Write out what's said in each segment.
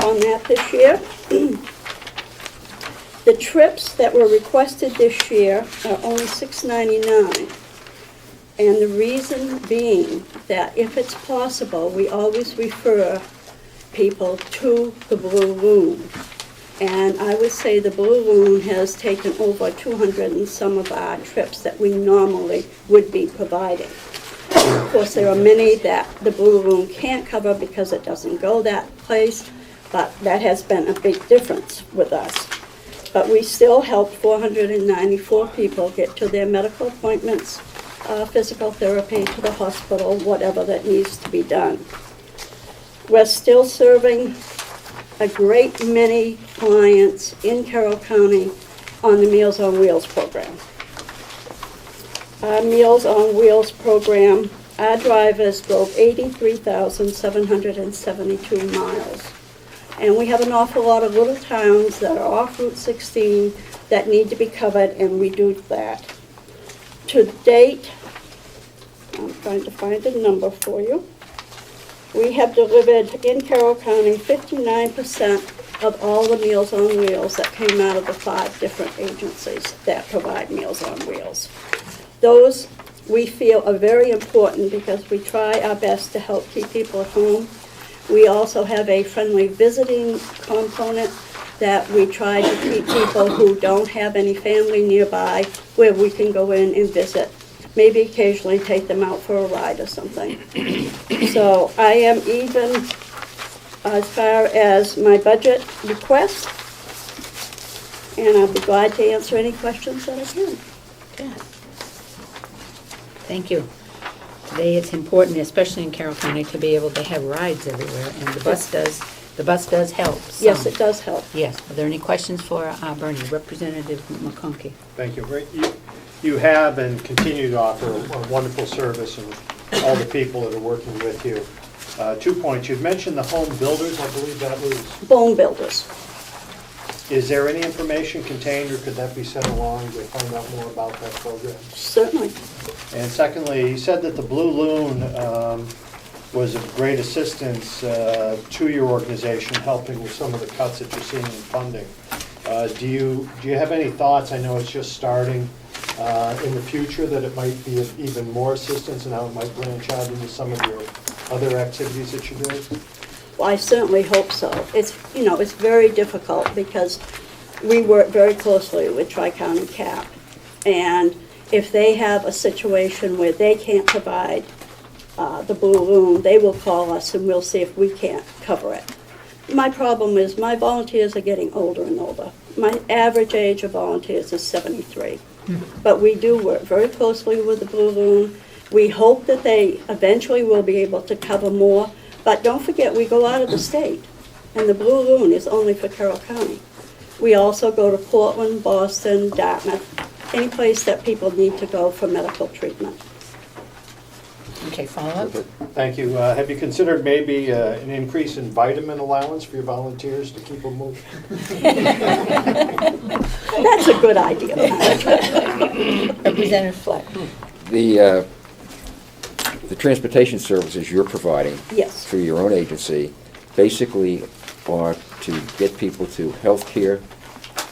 on that this year. The trips that were requested this year are only $6.99. And the reason being that if it's possible, we always refer people to the Blue Loon. And I would say the Blue Loon has taken over 200 and some of our trips that we normally would be providing. Of course, there are many that the Blue Loon can't cover because it doesn't go that place, but that has been a big difference with us. But we still help 494 people get to their medical appointments, physical therapy, to the hospital, whatever that needs to be done. We're still serving a great many clients in Carroll County on the Meals on Wheels program. Our Meals on Wheels program, our drivers drove 83,772 miles. And we have an awful lot of little towns that are off Route 16 that need to be covered, and we do that. To date, I'm trying to find a number for you. We have delivered in Carroll County 59% of all the Meals on Wheels that came out of the 5 different agencies that provide Meals on Wheels. Those we feel are very important because we try our best to help keep people at home. We also have a friendly visiting component that we try to keep people who don't have any family nearby where we can go in and visit. Maybe occasionally take them out for a ride or something. So I am even as far as my budget request, and I'll be glad to answer any questions that I can. Okay. Thank you. Today it's important, especially in Carroll County, to be able to have rides everywhere, and the bus does help some. Yes, it does help. Yes. Are there any questions for Bernie? Representative McConkey. Thank you. You have and continue to offer a wonderful service, and all the people that are working with you. 2 points. You've mentioned the home builders. I believe that was... Bone builders. Is there any information contained, or could that be sent along to find out more about that program? Certainly. And secondly, you said that the Blue Loon was of great assistance to your organization, helping with some of the cuts that you're seeing in funding. Do you have any thoughts? I know it's just starting. In the future, that it might be of even more assistance, and how it might branch out into some of your other activities that you're doing? Well, I certainly hope so. It's very difficult because we work very closely with Tri-County CAP, and if they have a situation where they can't provide the Blue Loon, they will call us and we'll see if we can't cover it. My problem is my volunteers are getting older and older. My average age of volunteers is 73. But we do work very closely with the Blue Loon. We hope that they eventually will be able to cover more. But don't forget, we go out of the state, and the Blue Loon is only for Carroll County. We also go to Portland, Boston, Dartmouth, any place that people need to go for medical treatment. Okay, follow-up? Thank you. Have you considered maybe an increase in vitamin allowance for your volunteers to keep them moving? That's a good idea. Representative Fleck. The transportation services you're providing Yes. through your own agency basically are to get people to health care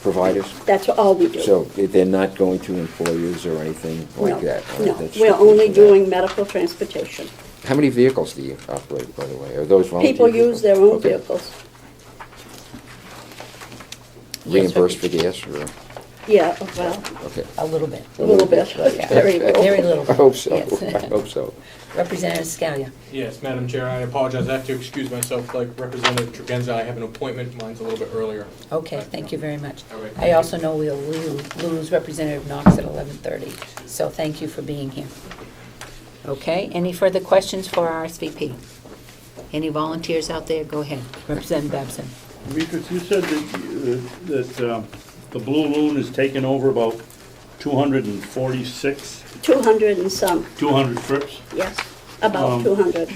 providers? That's all we do. So they're not going to employers or anything like that? right? No, That's we're strictly only for that. doing medical transportation. How many vehicles do you operate, by the way? Are those volunteer People use their own Okay. vehicles. Reimbursed for gas or? Yeah, well, Okay. A little bit. a little bit, Yeah. very little. Very little. I hope so. Yes. I hope so. Representative Scalia. Yes, Madam Chair, I apologize. I have to excuse myself. Like Representative Tregenza, I have an appointment. Mine's a little bit earlier. Okay, thank you very much. All right, I thank also know we'll lose Representative Knox at 11:30, so thank you for being here. Okay, any further questions for our SVP? Any volunteers out there? Go ahead. Representative Babson. Because you said that the Blue Loon has taken over about 246, 200 and some, 200 trips. yes, about Um, 200.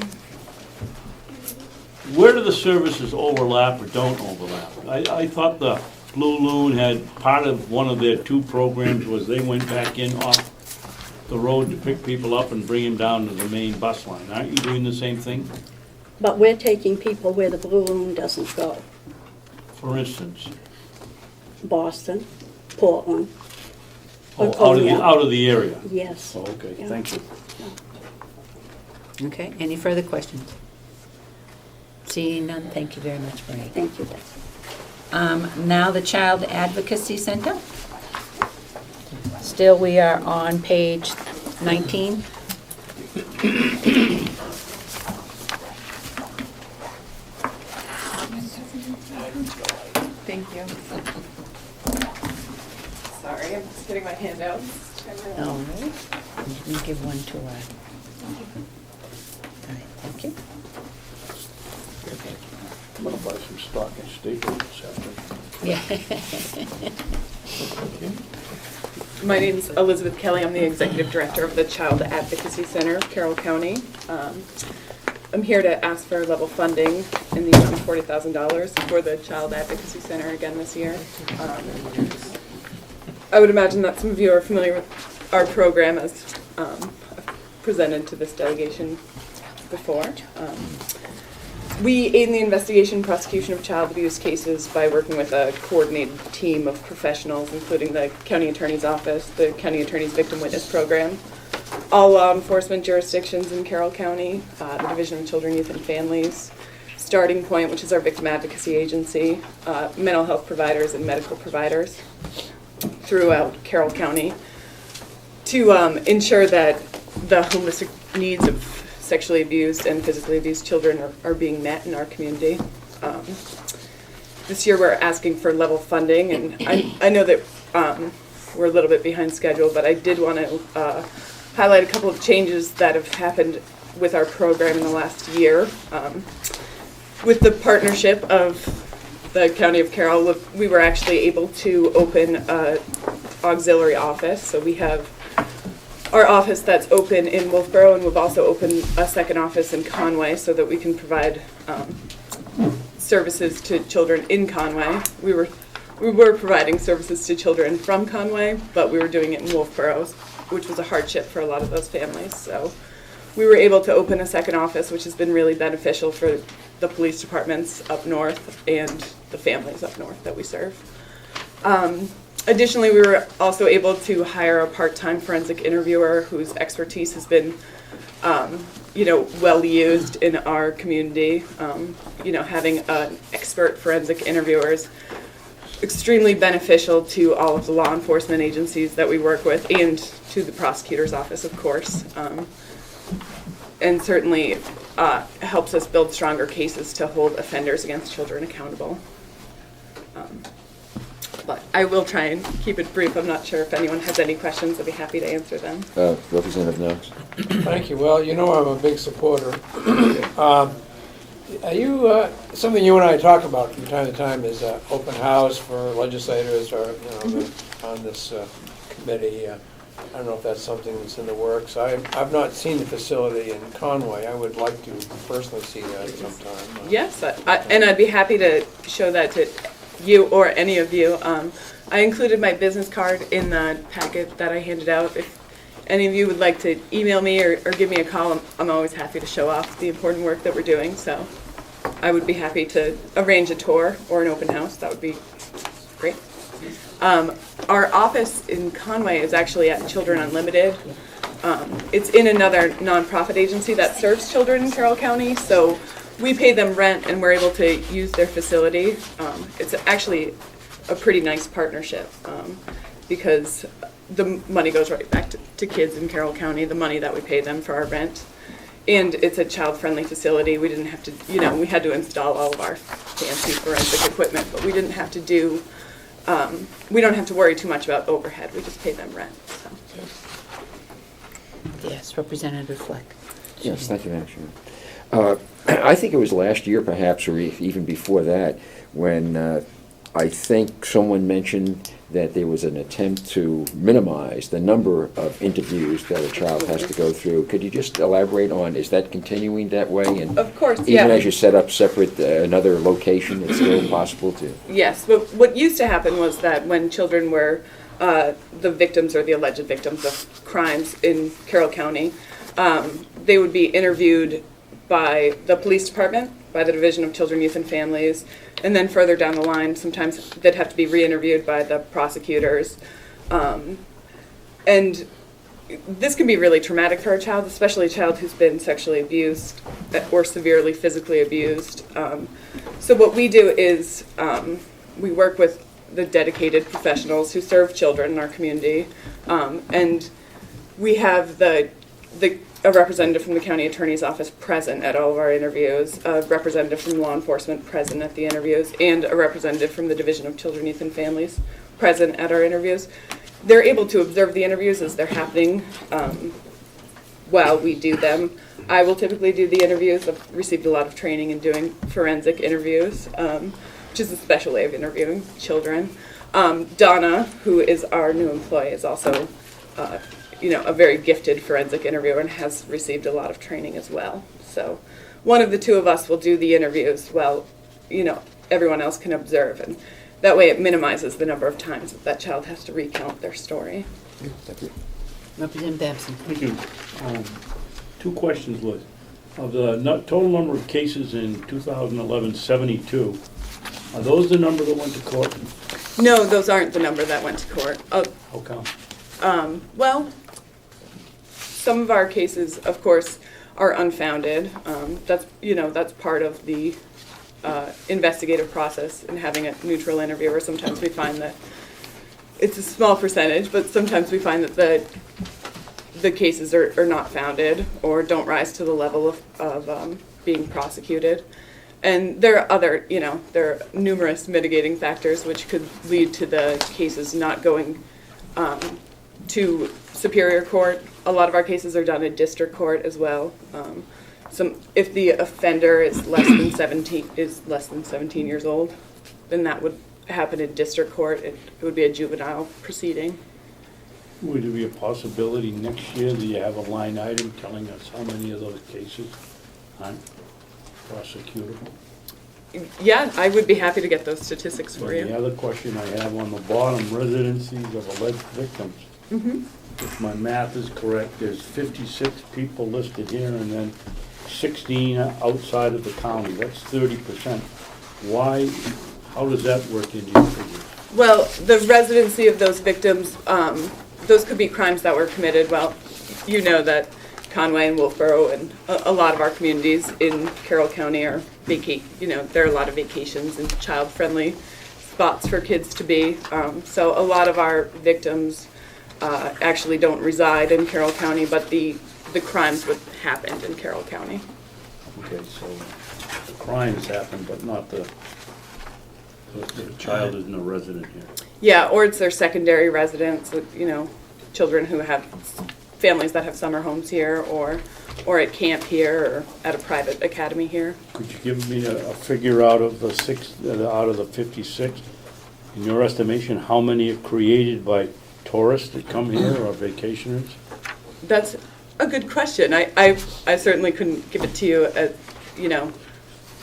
Where do the services overlap or don't overlap? I thought the Blue Loon had part of one of their 2 programs was they went back in off the road to pick people up and bring them down to the main bus line. Aren't you doing the same thing? But we're taking people where the Blue Loon doesn't go. For instance, Boston, Portland. oh, Laconia. out of the area. Yes. Oh, okay, Yeah. thank you. Okay, any further questions? Seeing none, thank you very much, Marie. Thank you. Now the Child Advocacy Center. Still, we are on page 19. Thank you. Sorry, I'm just getting my handouts. All right, let me give one to, all right, thank you. I'm gonna buy some stock in Staples this afternoon. Yeah. My name's Elizabeth Kelly. I'm the Executive Director of the Child Advocacy Center, Carroll County. I'm here to ask for level funding in the amount of $40,000 for the Child Advocacy Center again this year. I would imagine that some of you are familiar with our program as presented to this delegation before. We aid in the investigation and prosecution of child abuse cases by working with a coordinated team of professionals, including the County Attorney's Office, the County Attorney's Victim Witness Program, all law enforcement jurisdictions in Carroll County, the Division of Children, Youth, and Families, Starting Point, which is our victim advocacy agency, mental health providers and medical providers throughout Carroll County to ensure that the holistic needs of sexually abused and physically abused children are being met in our community. This year we're asking for level funding, and I know that we're a little bit behind schedule, but I did want to highlight a couple of changes that have happened with our program in the last year. With the partnership of the County of Carroll, we were actually able to open an auxiliary office, so we have our office that's open in Wolfboro, and we've also opened a second office in Conway so that we can provide services to children in Conway. We were providing services to children from Conway, but we were doing it in Wolfboro, which was a hardship for a lot of those families. So we were able to open a second office, which has been really beneficial for the police departments up north and the families up north that we serve. Additionally, we were also able to hire a part-time forensic interviewer whose expertise has been, well used in our community. Having an expert forensic interviewer is extremely beneficial to all of the law enforcement agencies that we work with and to the prosecutor's office, of course. And certainly helps us build stronger cases to hold offenders against children accountable. But I will try and keep it brief. I'm not sure if anyone has any questions. I'd be happy to answer them. Representative Knox? Thank you. Well, I'm a big supporter. Are you, something you and I talk about from time to time is open house for legislators or, on this committee. I don't know if that's something that's in the works. I've not seen the facility in Conway. I would like to personally see that sometime. Yes, and I'd be happy to show that to you or any of you. I included my business card in the packet that I handed out. If any of you would like to email me or give me a call, I'm always happy to show off the important work that we're doing. So I would be happy to arrange a tour or an open house. That would be great. Our office in Conway is actually at Children Unlimited. It's in another nonprofit agency that serves children in Carroll County, so we pay them rent and we're able to use their facility. It's actually a pretty nice partnership because the money goes right back to kids in Carroll County, the money that we pay them for our rent. And it's a child-friendly facility. We didn't have to, we had to install all of our fancy forensic equipment, but we didn't have to do we don't have to worry too much about overhead. We just pay them rent. So. Yes, Representative Fleck. Yes, thank you, Madam Chairman. I think it was last year, perhaps, or even before that, when I think someone mentioned that there was an attempt to minimize the number of interviews that a child has to go through. Could you just elaborate on, is that continuing that way? And of course, even as you set up separate, another location, it's still possible to? Yes, but what used to happen was that when children were the victims or the alleged victims of crimes in Carroll County, they would be interviewed by the police department, by the Division of Children, Youth, and Families, And then further down the line, sometimes they'd have to be re-interviewed by the prosecutors. And this can be really traumatic for a child, especially a child who's been sexually abused or severely physically abused. So what we do is we work with the dedicated professionals who serve children in our community, and we have a representative from the county attorney's office present at all of our interviews, a representative from law enforcement present at the interviews, and a representative from the Division of Children, Youth, and Families present at our interviews. They're able to observe the interviews as they're happening while we do them. I will typically do the interviews. I've received a lot of training in doing forensic interviews, which is a special way of interviewing children. Donna, who is our new employee, is also a very gifted forensic interviewer and has received a lot of training as well. So one of the two of us will do the interviews while, everyone else can observe. And that way it minimizes the number of times that child has to recount their story. Thank you. Representative Babson. Thank you. 2 questions, Liz. Of the total number of cases in 2011, 72, are those the number that went to court? No, those aren't the number that went to court. How come? Well, some of our cases, of course, are unfounded. That's part of the investigative process in having a neutral interviewer. Sometimes we find that it's a small percentage, but sometimes we find that the cases are not founded or don't rise to the level of being prosecuted. And there are other, there are numerous mitigating factors which could lead to the cases not going to Superior Court. A lot of our cases are done in district court as well. If the offender is less than 17 years old, then that would happen in district court. It would be a juvenile proceeding. Would there be a possibility next year that you have a line item telling us how many of those cases aren't prosecutable? Yeah, I would be happy to get those statistics for And the you. other question I have on the bottom, residencies of alleged victims. If my math is correct, there's 56 people listed here and then 16 outside of the county. That's 30%. Why, how does that work into your figures? Well, the residency of those victims, those could be crimes that were committed. Well, you know that Conway and Wolfboro and a lot of our communities in Carroll County are there are a lot of vacations and child-friendly spots for kids to be. So a lot of our victims actually don't reside in Carroll County, but the crimes would happen in Carroll County. Okay, so the crimes happen, but not the child isn't a resident here. Yeah, or it's their secondary residence, children who have families that have summer homes here, or at camp here, or at a private academy here. Could you give me a figure out of the 56? In your estimation, how many are created by tourists that come here or vacationers? That's a good question. I certainly couldn't give it to you at,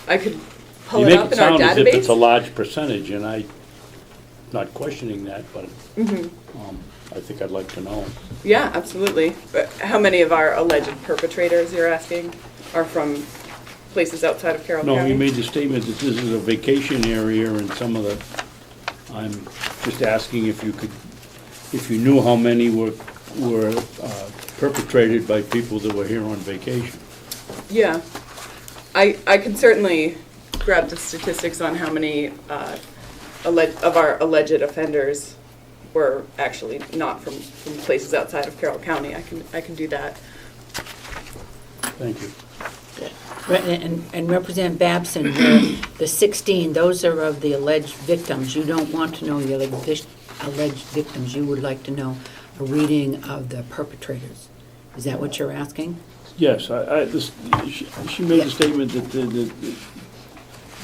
I could pull it up in our You make it sound as if it's a database. large percentage, and I'm not questioning that, but I think I'd like to know. Yeah, absolutely. But how many of our alleged perpetrators, you're asking, are from places outside of Carroll No, County? you made the statement that this is a vacation area and some of the, I'm just asking if you knew how many were perpetrated by people that were here on vacation. Yeah. I can certainly grab the statistics on how many of our alleged offenders were actually not from places outside of Carroll County. I can do that. Thank you. And Representative Babson, the 16, those are of the alleged victims. You don't want to know the alleged victims. You would like to know a reading of the perpetrators. Is that what you're asking? Yes, she made the statement that the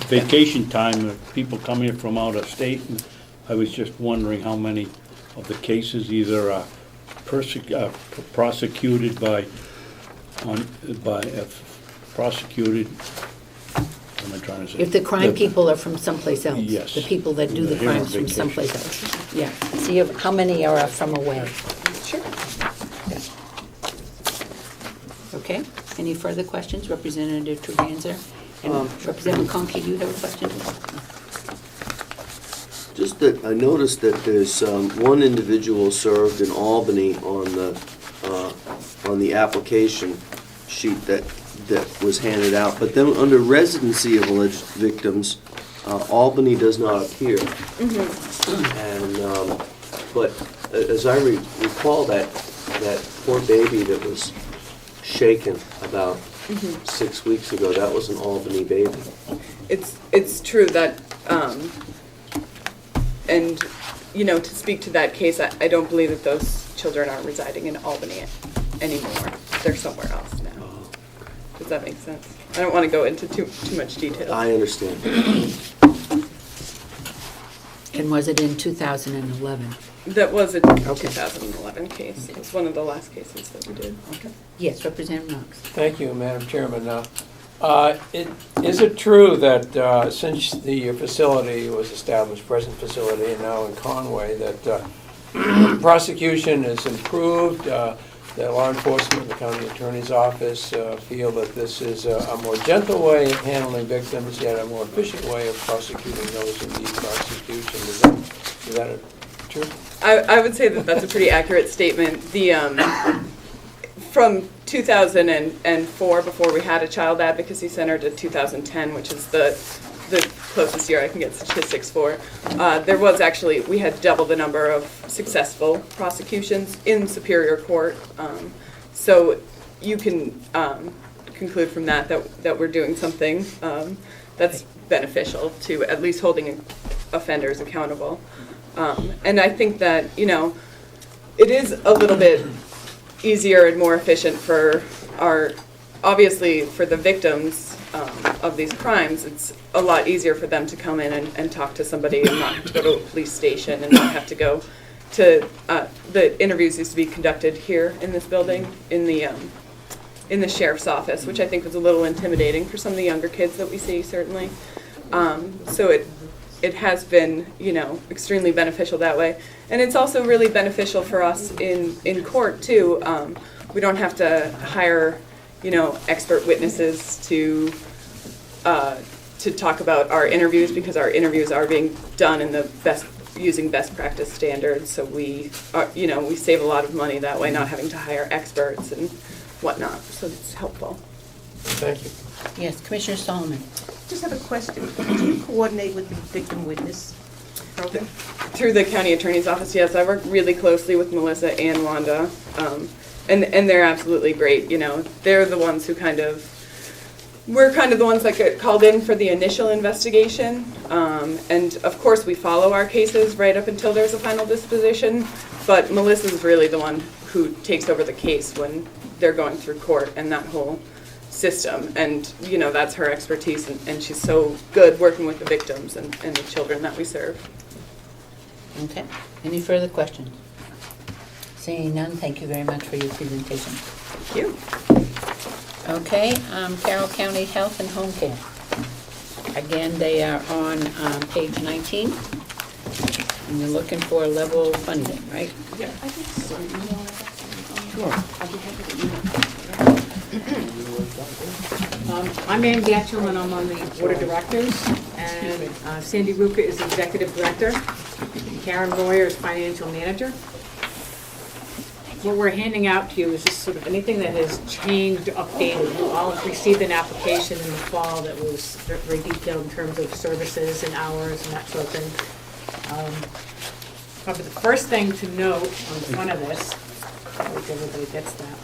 vacation time, people come here from out of state, and I was just wondering how many of the cases either are prosecuted prosecuted, what am I trying to say? If the crime people are from someplace else? Yes. The people that do the They're here on crimes from vacation. someplace else? Yeah. See how many are from away? Sure. Yeah. Okay. Any further questions? Representative Tregenza? And Representative Conkey, do you have a question? Just that I noticed that there's one individual served in Albany on the application sheet that was handed out, but then under residency of alleged victims, Albany does not appear. And but as I recall, that poor baby that was shaken about 6 weeks ago, that was an Albany baby. It's true that, and, you know, to speak to that case, I don't believe that those children are residing in Albany anymore. They're somewhere else now. Does that make sense? I don't want to go into too much detail. I understand. And was it in 2011? That was a 2011 case. It's one of the last cases that we did. Okay. Yes, Representative Knox. Thank you, Madam Chairman. Is it true that since the facility was established, present facility, and now in Conway, that prosecution has improved, that law enforcement and the county attorney's office feel that this is a more gentle way of handling victims, yet a more efficient way of prosecuting those who need prosecution? Is that true? I would say that that's a pretty accurate statement. From 2004, before we had a child advocacy center, to 2010, which is the closest year I can get statistics for, there was actually, we had double the number of successful prosecutions in Superior Court. So you can conclude from that we're doing something that's beneficial to at least holding offenders accountable. And I think that, you know, it is a little bit easier and more efficient for obviously for the victims of these crimes. It's a lot easier for them to come in and talk to somebody and not have to go to a police station and not have to go to, the interviews used to be conducted here in this building in the sheriff's office, which I think was a little intimidating for some of the younger kids that we see, certainly. So it has been, you know, extremely beneficial that way. And it's also really beneficial for us in court, too. We don't have to hire, you know, expert witnesses to talk about our interviews, because our interviews are being done in using best practice standards. So we save a lot of money that way, not having to hire experts and whatnot. So it's helpful. Thank you. Yes, Commissioner Solomon. Just have a question. Do you coordinate with the victim witness program? Through the county attorney's office, yes. I work really closely with Melissa and Wanda, and they're absolutely great. You know, they're the ones who we're kind of the ones that get called in for the initial investigation, and of course we follow our cases right up until there's a final disposition, but Melissa's really the one who takes over the case when they're going through court and that whole system, and you know, that's her expertise, and she's so good working with the victims and the children that we serve. Okay. Any further questions? Seeing none, thank you very much for your presentation. Thank you. Okay, Carroll County Health and Home Care. Again, they are on page 19, and you're looking for level funding, right? Yeah. I think so. I'm Ann Gatchell, and I'm on the Board of Directors, and Sandy Ruka is Executive Director, and Karen Royer is Financial Manager. What we're handing out to you is just sort of anything that has changed, updated. You all have received an application in the fall that was very detailed in terms of services and hours and that sort of thing. Probably the first thing to note on the front of this, I hope everybody gets that.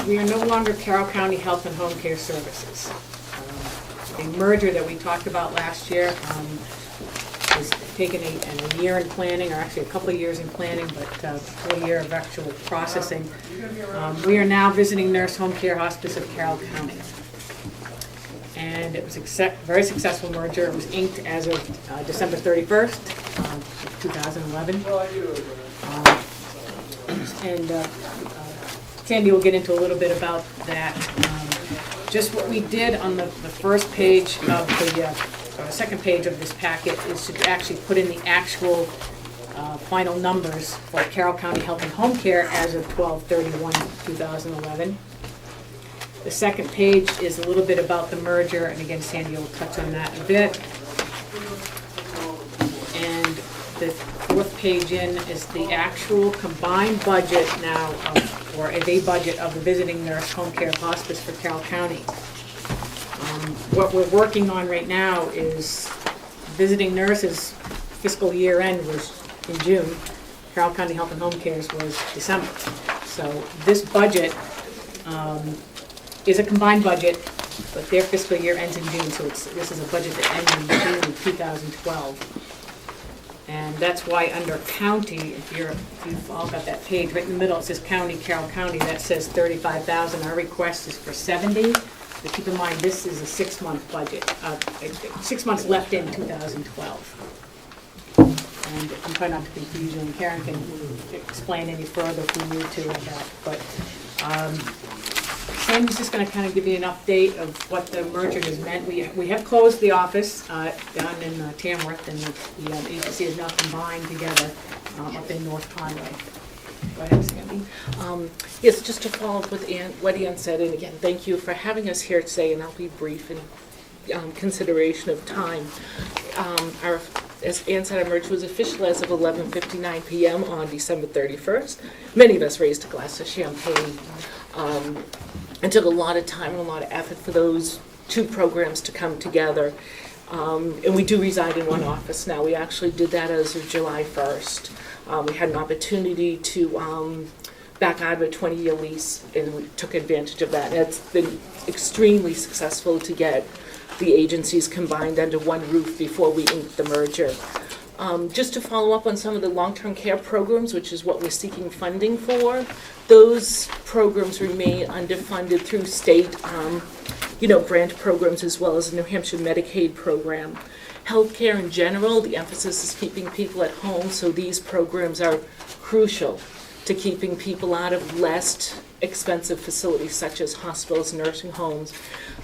We are no longer Carroll County Health and Home Care Services. The merger that we talked about last year was taken a year in planning, or actually a couple of years in planning, but a full year of actual processing. We are now Visiting Nurse Home Care Hospice of Carroll County. And it was a very successful merger. It was inked as of December 31st, 2011. Sandy will get into a little bit about that. Just what we did on the first page of the second page of this packet is to actually put in the actual final numbers for Carroll County Health and Home Care as of 12/31/2011. The second page is a little bit about the merger, and again, Sandy will touch on that in a bit. And the fourth page in is the actual combined budget now, or a budget of the visiting nurse, home care, hospice for Carroll County. What we're working on right now is visiting nurses fiscal year end was in June. Carroll County Health and Home Care's was December. So this budget is a combined budget, but their fiscal year ends in June, so this is a budget that ends in June 2012. And that's why under county, if you've all got that page, right in the middle, it says county, Carroll County, that says 35,000. Our request is for 70. But keep in mind, this is a 6-month budget, 6 months left in 2012. And I'm trying not to confuse you, and Karen can explain any further if we need to with that. But Sandy's just going to kind of give you an update of what the merger has meant. We have closed the office down in Tamworth, and the agency is now combined together up in North Conway. Go ahead, Sandy. Yes, just to follow up with what Ann said, and again, thank you for having us here today, and I'll be brief in consideration of time. As Ann said, our merger was official as of 11:59 p.m. on December 31st. Many of us raised a glass of champagne. It took a lot of time and a lot of effort for those two programs to come together. And we do reside in one office now. We actually did that as of July 1st. We had an opportunity to back out of a 20-year lease, and we took advantage of that. And it's been extremely successful to get the agencies combined under one roof before we inked the merger. Just to follow up on some of the long-term care programs, which is what we're seeking funding for, those programs remain underfunded through state grant programs, as well as the New Hampshire Medicaid program. Healthcare in general, the emphasis is keeping people at home, so these programs are crucial to keeping people out of less expensive facilities such as hospitals, nursing homes.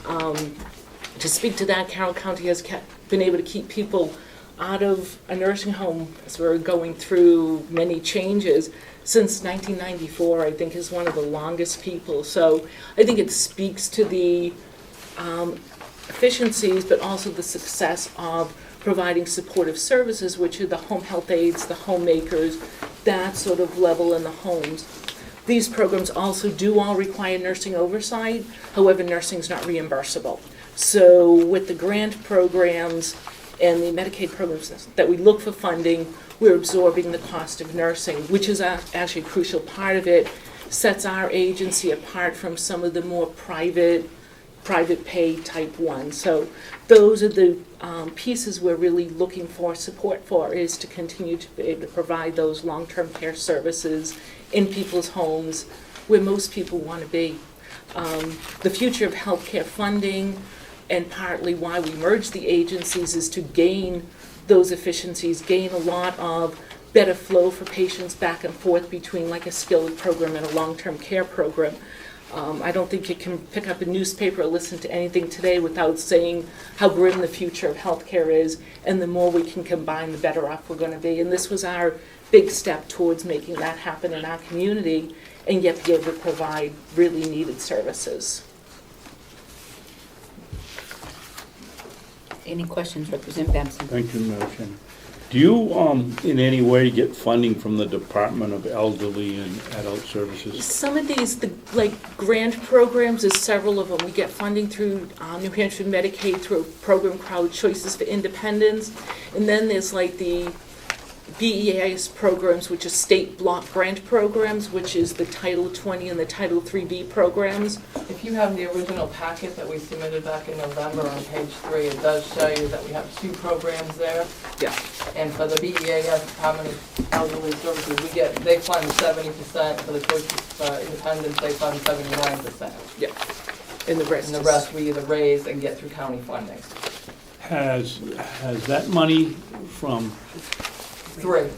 To speak to that, Carroll County has been able to keep people out of a nursing home as we're going through many changes since 1994, I think, is one of the longest people. So I think it speaks to the efficiencies, but also the success of providing supportive services, which are the home health aides, the homemakers, that sort of level in the homes. These programs also do all require nursing oversight. However, nursing is not reimbursable. So with the grant programs and the Medicaid programs that we look for funding, we're absorbing the cost of nursing, which is actually a crucial part of it, sets our agency apart from some of the more private pay type ones. So those are the pieces we're really looking for support for, is to continue to be able to provide those long-term care services in people's homes where most people want to be. The future of healthcare funding, and partly why we merged the agencies, is to gain those efficiencies, gain a lot of better flow for patients back and forth between like a skilled program and a long-term care program. I don't think you can pick up a newspaper or listen to anything today without saying how grim the future of healthcare is, and the more we can combine, the better off we're going to be. And this was our big step towards making that happen in our community, and yet be able to provide really needed services. Any questions, Representative Benson? Thank you, Madam Chairman. Do you, in any way, get funding from the Department of Elderly and Adult Services? Some of these, grant programs, there's several of them. We get funding through New Hampshire Medicaid through a program called Choices for Independence. And then there's like the BEAS programs, which are state block grant programs, which is the Title 20 and the Title 3B programs. If you have the original packet that we submitted back in November on page 3, it does show you that we have 2 programs there. Yeah. And for the BEAS, Department of Elderly Services, they fund 70%. For the Choices for Independence, they fund 79%. Yeah. And the rest we either raise and get through county funding. Has that money from 3.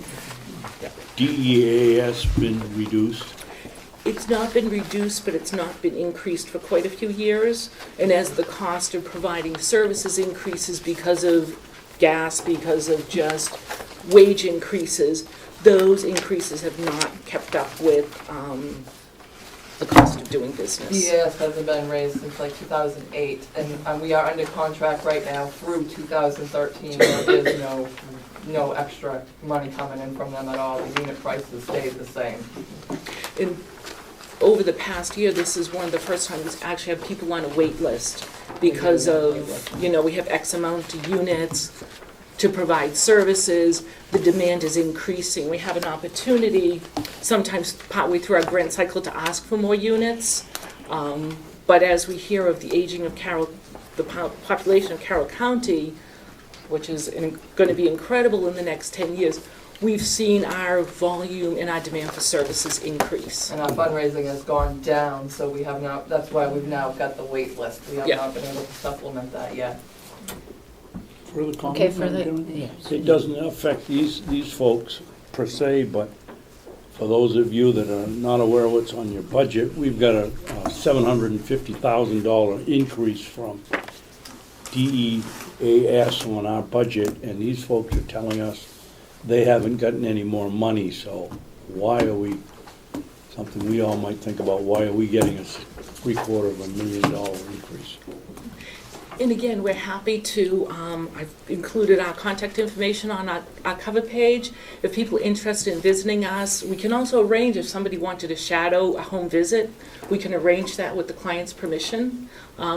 DEAS been reduced? It's not been reduced, but it's not been increased for quite a few years. And as the cost of providing services increases because of gas, because of just wage increases, those increases have not kept up with the cost of doing business. DES hasn't been raised since like 2008, and we are under contract right now through 2013. There is no extra money coming in from them at all. The unit prices stayed the same. And over the past year, this is one of the first times we actually have people on a wait list because of, we have X amount of units to provide services. The demand is increasing. We have an opportunity sometimes partway through our grant cycle to ask for more units. But as we hear of the aging of the population of Carroll County, which is going to be incredible in the next 10 years, we've seen our volume and our demand for services increase. And our fundraising has gone down, so we have now, that's why we've now got the wait list. We have not been able to supplement that yet. Further comment? Okay, further, Kevin? yes. It doesn't affect these folks per se, but for those of you that are not aware of what's on your budget, we've got a $750,000 increase from DEAS on our budget, and these folks are telling us they haven't gotten any more money, so why are we, something we all might think about, why are we getting a $750,000 increase? And again, we're happy to, I've included our contact information on our cover page. If people are interested in visiting us, we can also arrange, if somebody wanted to shadow a home visit, we can arrange that with the client's permission.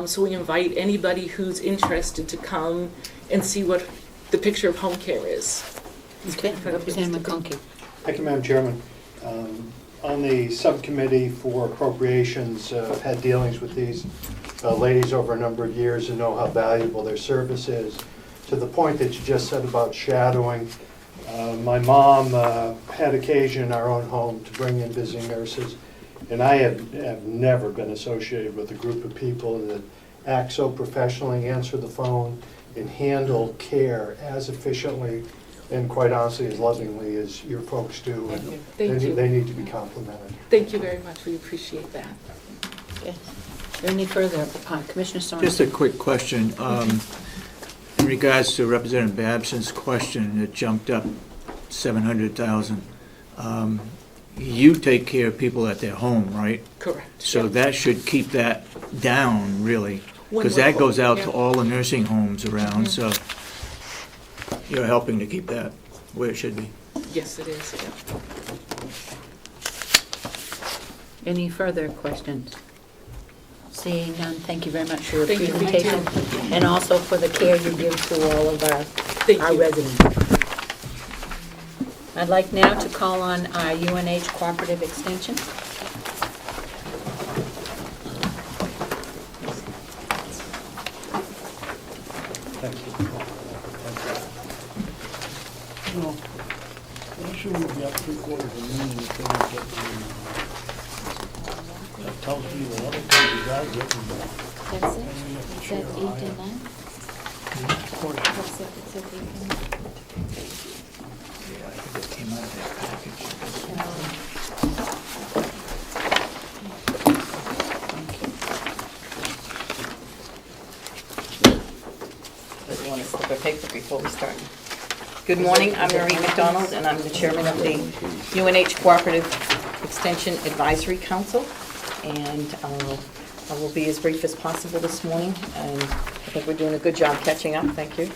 So we invite anybody who's interested to come and see what the picture of home care is. Okay, Representative McConkey. Thank you, Madam Chairman. On the subcommittee for appropriations, I've had dealings with these ladies over a number of years and know how valuable their service is. To the point that you just said about shadowing, my mom had occasion in our own home to bring in visiting nurses, and I have never been associated with a group of people that act so professionally, answer the phone, and handle care as efficiently and quite honestly as lovingly as your folks do. Thank you. And Thank you. they need to be complimented. Thank you very much. We appreciate that. Okay. Any further? Commissioner Sorensen? Just a quick question. In regards to Representative Babson's question, it jumped up 700,000. You take care of people at their home, right? Correct. So that should keep that down, really, because that Wonderful. goes out Yeah. to all the nursing homes around, so you're helping to keep that where it should be. Yes, it is. Yeah. Any further questions? Seeing none, thank you very much for your Thank you. presentation and also for the care you give to all of our you. residents. I'd like now to call on our UNH Cooperative Extension. Thank you. No, why should we be up $750,000 if they don't get the, that tells me that other countries are getting more. That's it? Is that 8 and 9? That's it, it's at 8 and 9. Yeah, I think it came out of that package. Does you want to slip a paper before we start? Good morning, I'm Marie McDonald, and I'm the chairman of the UNH Cooperative Extension Advisory Council. And I will be as brief as possible this morning, and I think we're doing a good job catching up, thank you.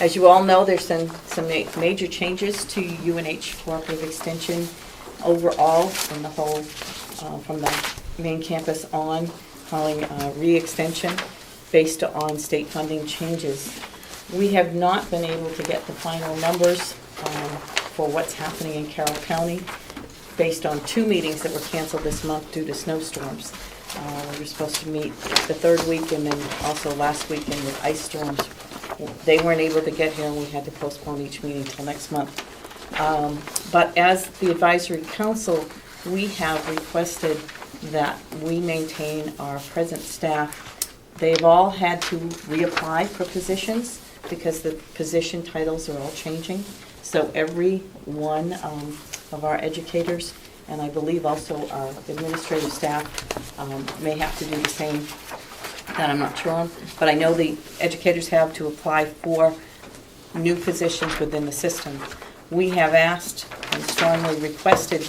As you all know, there's been some major changes to UNH Cooperative Extension overall in the whole, from the main campus on, calling re-extension based on state funding changes. We have not been able to get the final numbers for what's happening in Carroll County based on 2 meetings that were canceled this month due to snowstorms. We were supposed to meet the 3rd week and then also last weekend with ice storms. They weren't able to get here and we had to postpone each meeting until next month. But as the advisory council, we have requested that we maintain our present staff. They've all had to reapply for positions because the position titles are all changing. So every one of our educators, and I believe also our administrative staff, may have to do the same. That I'm not sure on, but I know the educators have to apply for new positions within the system. we have asked and strongly requested